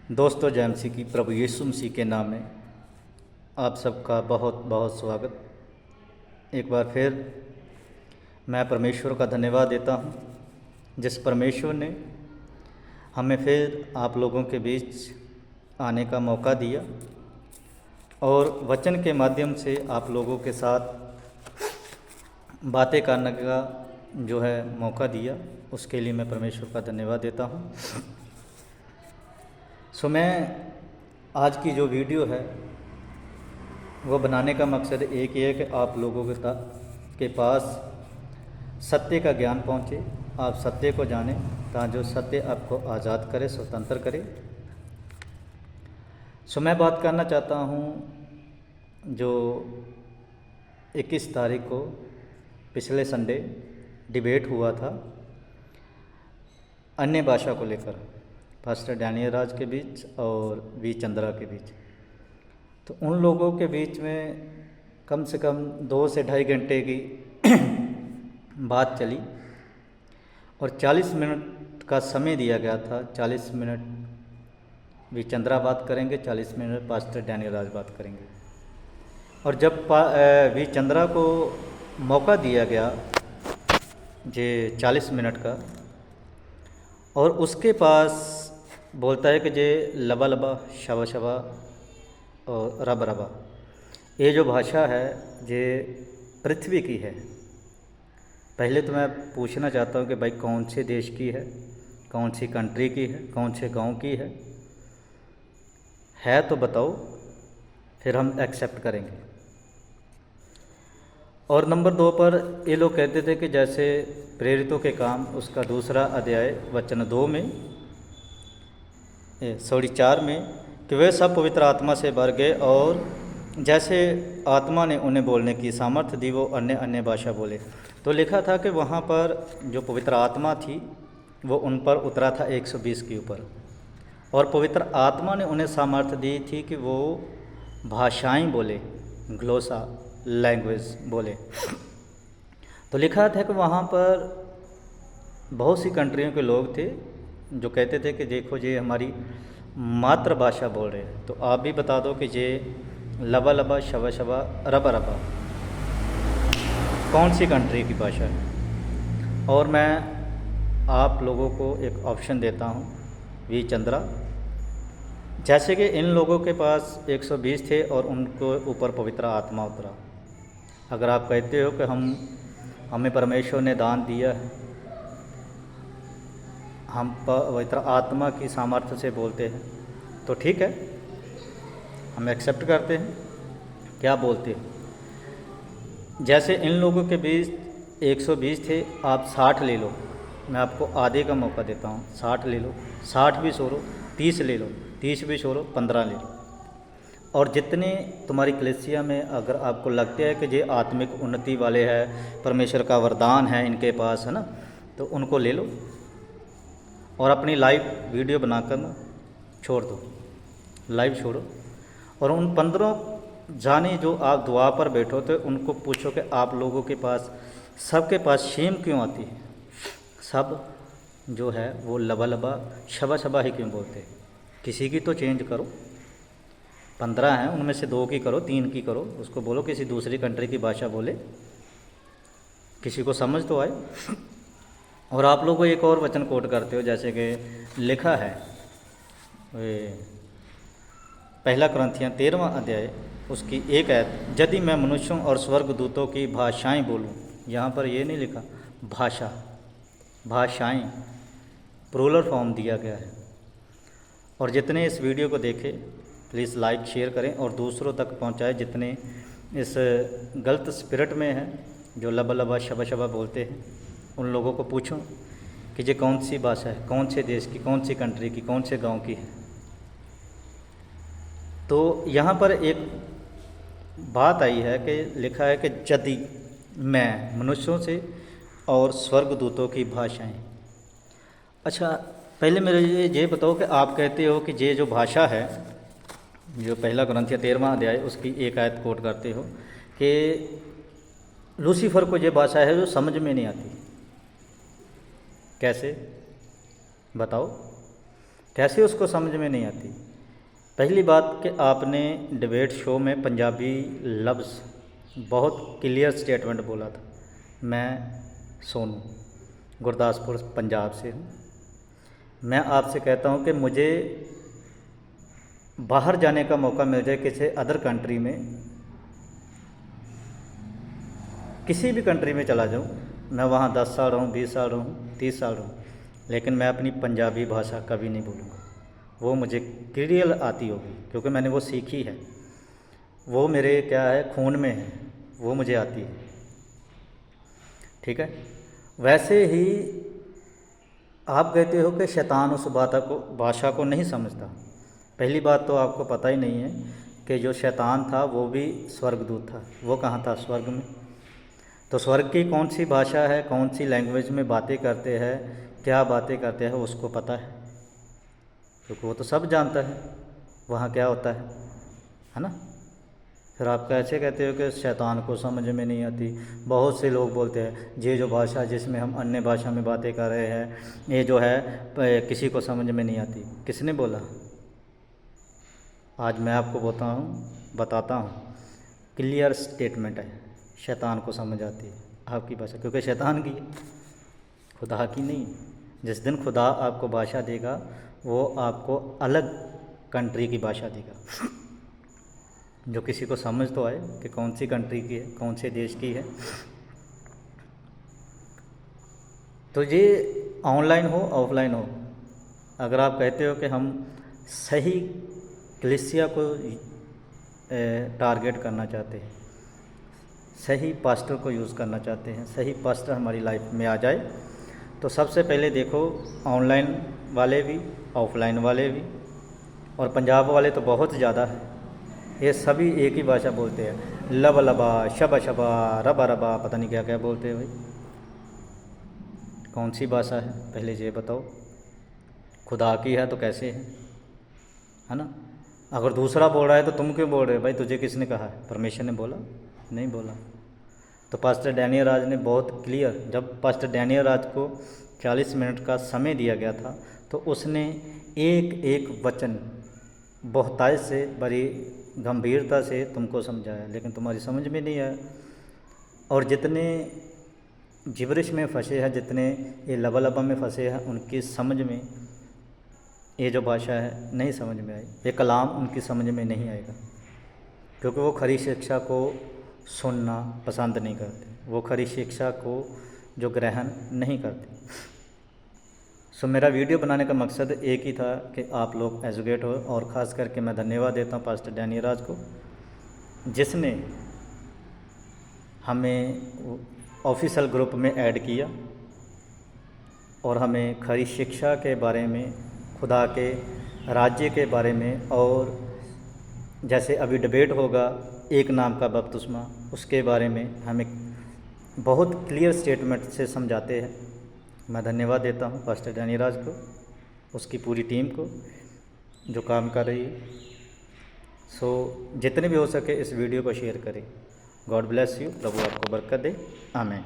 दोस्तों, जय मसीह की प्रभु यीशु मसीह के नाम में आप सबका बहुत बहुत स्वागत। एक बार फिर मैं परमेश्वर का धन्यवाद देता हूं, जिस परमेश्वर ने हमें फिर आप लोगों के बीच आने का मौका दिया और वचन के माध्यम से आप लोगों के साथ बातें करने का जो है मौका दिया। उसके लिए मैं परमेश्वर का धन्यवाद देता हूं। मैं आज की जो वीडियो है वो बनाने का मकसद एक ही है कि आप लोगों के पास सत्य का ज्ञान पहुँचे, आप सत्य को जानें, ताकि जो सत्य आपको आज़ाद करे, स्वतंत्र करे। मैं बात करना चाहता हूँ जो 21 तारीख को पिछले संडे डिबेट हुआ था अन्य भाषा को लेकर, पास्टर डैनियल राज के बीच और वी चंद्रा के बीच। तो उन लोगों के बीच में कम से कम 2 से ढाई घंटे की बात चली और 40 मिनट का समय दिया गया था। 40 मिनट वी चंद्रा बात करेंगे, 40 मिनट पास्टर डैनियल राज बात करेंगे। और जब वी चंद्रा को मौका दिया गया जे 40 मिनट का, और उसके पास बोलता है कि जे लबा लबा शबा शबा और रब रबा, ये जो भाषा है ये पृथ्वी की है। पहले तो मैं पूछना चाहता हूँ कि भाई कौन से देश की है, कौन सी कंट्री की है, कौन से गांव की है तो बताओ, फिर हम एक्सेप्ट करेंगे। और नंबर 2 पर ये लोग कहते थे कि जैसे प्रेरितों के काम उसका 2 अध्याय वचन 2 में 4 में कि वे सब पवित्र आत्मा से भर गए और जैसे आत्मा ने उन्हें बोलने की सामर्थ्य दी वो अन्य अन्य भाषा बोले। तो लिखा था कि वहाँ पर जो पवित्र आत्मा थी वो उन पर उतरा था 120 के ऊपर, और पवित्र आत्मा ने उन्हें सामर्थ्य दी थी कि वो भाषाएं बोले, ग्लोसा लैंग्वेज बोले। तो लिखा था कि वहाँ पर बहुत सी कंट्रियों के लोग थे जो कहते थे कि देखो ये हमारी मातृभाषा बोल रहे हैं। तो आप भी बता दो कि ये लबा लबा शबा शबा रबा रबा कौन सी कंट्री की भाषा है। और मैं आप लोगों को एक ऑप्शन देता हूँ, वी चंद्रा। जैसे कि इन लोगों के पास 120 थे और उनको ऊपर पवित्र आत्मा उतरा। अगर आप कहते हो कि हमें परमेश्वर ने दान दिया है, हम पवित्र आत्मा की सामर्थ्य से बोलते हैं, तो ठीक है, हम एक्सेप्ट करते हैं। क्या बोलते हो? जैसे इन लोगों के बीच 120 थे, आप 60 ले लो, मैं आपको आधे का मौका देता हूँ। 60 ले लो, 60 भी छोड़ो, 30 ले लो, 30 भी छोड़ो, 15 ले लो। और जितने तुम्हारी कलीसिया में अगर आपको लगते हैं कि ये आत्मिक उन्नति वाले हैं, परमेश्वर का वरदान है इनके पास, है ना, तो उनको ले लो और अपनी लाइव वीडियो बनाकर ना छोड़ दो, लाइव छोड़ो। और उन 15 जाने जो आप दुआ पर बैठो थे उनको पूछो कि आप लोगों के पास, सबके पास शेम क्यों आती है? सब जो है वो लबा लबा शबा शबा ही क्यों बोलते? किसी की तो चेंज करो। 15 हैं, उनमें से 2 की करो, 3 की करो, उसको बोलो किसी दूसरी कंट्री की भाषा बोले, किसी को समझ तो आए। और आप लोग एक और वचन कोट करते हो, जैसे कि लिखा है पहला कुरिन्थियों 13वां अध्याय उसकी 1 आयत, यदि मैं मनुष्यों और स्वर्गदूतों की भाषाएं बोलूं, यहाँ पर ये नहीं लिखा भाषा, भाषाएं प्लूरल फॉर्म दिया गया है। और जितने इस वीडियो को देखें प्लीज़ लाइक शेयर करें और दूसरों तक पहुँचाएं, जितने इस गलत स्पिरिट में हैं, जो लबा लबा शबा शबा बोलते हैं, उन लोगों को पूछो कि ये कौन सी भाषा है, कौन से देश की, कौन सी कंट्री की, कौन से गांव की है। तो यहाँ पर एक बात आई है कि लिखा है कि यदि मैं मनुष्यों से और स्वर्गदूतों की भाषाएं। अच्छा, पहले मेरे ये बताओ कि आप कहते हो कि ये जो भाषा है, जो पहला कुरिन्थियों 13वां अध्याय उसकी 1 आयत कोट करते हो कि लूसीफर को ये भाषा है जो समझ में नहीं आती। कैसे बताओ? कैसे उसको समझ में नहीं आती। पहली बात कि आपने डिबेट शो में पंजाबी लफ्ज़ बहुत क्लियर स्टेटमेंट बोला था। मैं सोनू गुरदासपुर पंजाब से हूँ। मैं आपसे कहता हूँ कि मुझे बाहर जाने का मौका मिल जाए किसी अदर कंट्री में, किसी भी कंट्री में चला जाऊँ, मैं वहाँ 10 साल रहूँ, 20 साल रहूँ, 30 साल रहूँ, लेकिन मैं अपनी पंजाबी भाषा कभी नहीं बोलूँगा। वो मुझे क्लियर आती होगी क्योंकि मैंने वो सीखी है, वो मेरे क्या है खून में है, वो मुझे आती है। ठीक है। वैसे ही आप कहते हो कि शैतान उस भाषा को नहीं समझता। पहली बात तो आपको पता ही नहीं है कि जो शैतान था वो भी स्वर्गदूत था। वो कहाँ था? स्वर्ग में। तो स्वर्ग की कौन सी भाषा है, कौन सी लैंग्वेज में बातें करते हैं, क्या बातें करते हैं, उसको पता है, क्योंकि वो तो सब जानता है वहाँ क्या होता है ना। फिर आप कैसे कहते हो कि शैतान को समझ में नहीं आती? बहुत से लोग बोलते हैं ये जो भाषा जिसमें हम अन्य भाषा में बातें कर रहे हैं, ये जो है किसी को समझ में नहीं आती। किसने बोला? आज मैं आपको बताता हूँ क्लियर स्टेटमेंट है, शैतान को समझ आती है आपकी भाषा, क्योंकि शैतान की है, खुदा की नहीं। जिस दिन खुदा आपको भाषा देगा वो आपको अलग कंट्री की भाषा देगा, जो किसी को समझ तो आए कि कौन सी कंट्री की है, कौन से देश की है। तो ये ऑनलाइन हो ऑफलाइन हो, अगर आप कहते हो कि हम सही कलीसिया को टारगेट करना चाहते हैं, सही पास्टर को यूज़ करना चाहते हैं, सही पास्टर हमारी लाइफ में आ जाए, तो सबसे पहले देखो ऑनलाइन वाले भी, ऑफलाइन वाले भी, और पंजाब वाले तो बहुत ज़्यादा है। ये सभी एक ही भाषा बोलते हैं, लब लबा शबा शबा रबा रबा, पता नहीं क्या क्या बोलते हैं भाई। कौन सी भाषा है पहले ये बताओ? खुदा की है तो कैसे है ना। अगर दूसरा बोल रहा है तो तुम क्यों बोल रहे हो भाई? तुझे किसने कहा है? परमेश्वर ने बोला? नहीं बोला। तो पास्टर डैनियल राज ने बहुत क्लियर, जब पास्टर डैनियल राज को 40 मिनट का समय दिया गया था तो उसने एक एक वचन बहुतायत से, बड़ी गंभीरता से तुमको समझाया, लेकिन तुम्हारी समझ में नहीं आया। और जितने जिब्रिश में फंसे हैं, जितने ये लबा में फंसे हैं, उनकी समझ में ये जो भाषा है नहीं समझ में आई, ये कलाम उनकी समझ में नहीं आएगा, क्योंकि वो खरी शिक्षा को सुनना पसंद नहीं करते, वो खरी शिक्षा को जो ग्रहण नहीं करते। सो मेरा वीडियो बनाने का मकसद एक ही था कि आप लोग एजुकेट हो, और ख़ास करके मैं धन्यवाद देता हूँ पास्टर डैनियल राज को, जिसने हमें ऑफिशियल ग्रुप में ऐड किया और हमें खरी शिक्षा के बारे में, खुदा के राज्य के बारे में, और जैसे अभी डिबेट होगा एक नाम का बपतिस्मा, उसके बारे में हमें बहुत क्लियर स्टेटमेंट से समझाते हैं। मैं धन्यवाद देता हूँ पास्टर डैनियल राज को, उसकी पूरी टीम को जो काम कर रही है। सो जितने भी हो सके इस वीडियो को शेयर करें। गॉड ब्लेस यू, प्रभु आपको बरकत दे। आमीन।